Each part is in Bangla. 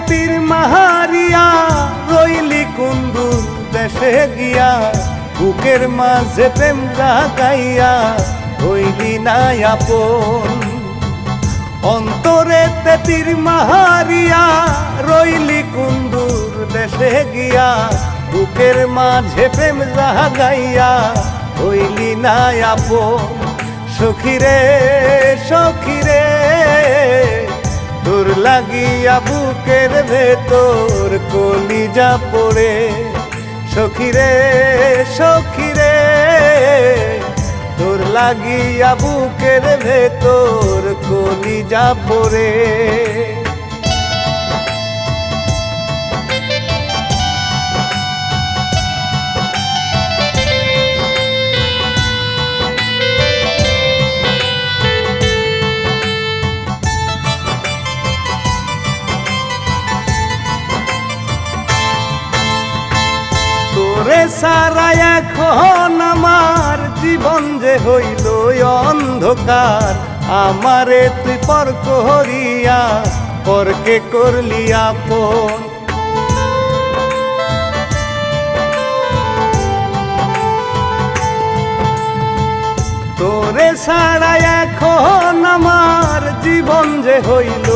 তীর মাহারিয়া রইলি কুন্দুর দেশে গিয়া, বুকের মাঝে প্রেম জাগাইয়া হইলি না আপন। অন্তরেতে তীর মাহারিয়া রইলি কুন্দুর দেশে গিয়া, বুকের মাঝে প্রেম জাগাইয়া হইলি না আপন। সখিরে সখিরে তোর লাগিয়া বুকের ভেতর কলিজা পড়ে। সখিরে সখিরে তোর লাগিয়া বুকের ভেতর কলিজা পড়ে। তোরে সারা এখন আমার জীবন যে হইল অন্ধকার, আমারে তুই পর করিয়া পরকে করলি আপন। তোরে সারা এখন আমার জীবন যে হইল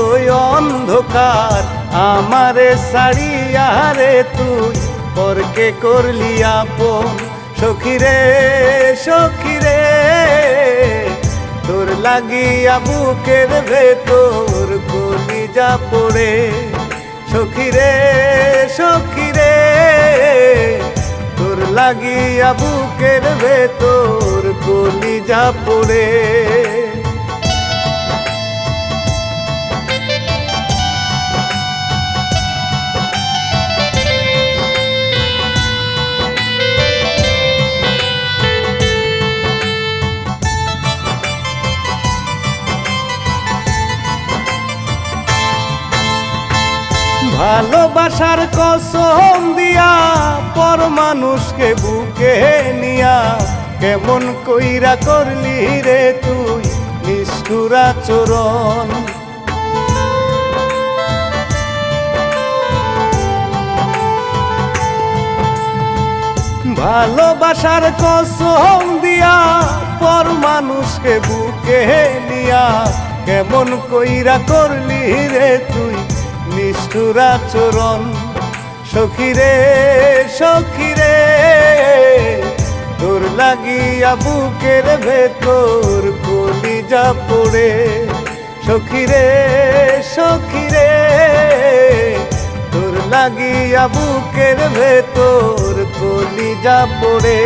অন্ধকার, আমারে সারিয়া রে তুই পরকে করলি আপন। সখিরে সখিরে তোর লাগিয়া বুকের ভেতর কলিজা পড়ে। সখিরে সখিরে তোর লাগিয়া বুকের ভেতর কলিজা পড়ে। ভালোবাসার কসম দিয়া পর মানুষকে বুকে নিয়া, কেমন কইরা করলি রে তুই নিষ্ঠুর আচরণ। ভালোবাসার কসম দিয়া পর মানুষকে বুকে নিয়া, কেমন কইরা করলি রে তুই নিষ্ঠুর আচরণ। সখিরে সখিরে তোর লাগিয়া বুকের ভেতর কলিজা পড়ে। সখিরে সখিরে তোর লাগিয়া বুকের ভেতর কলিজা পড়ে।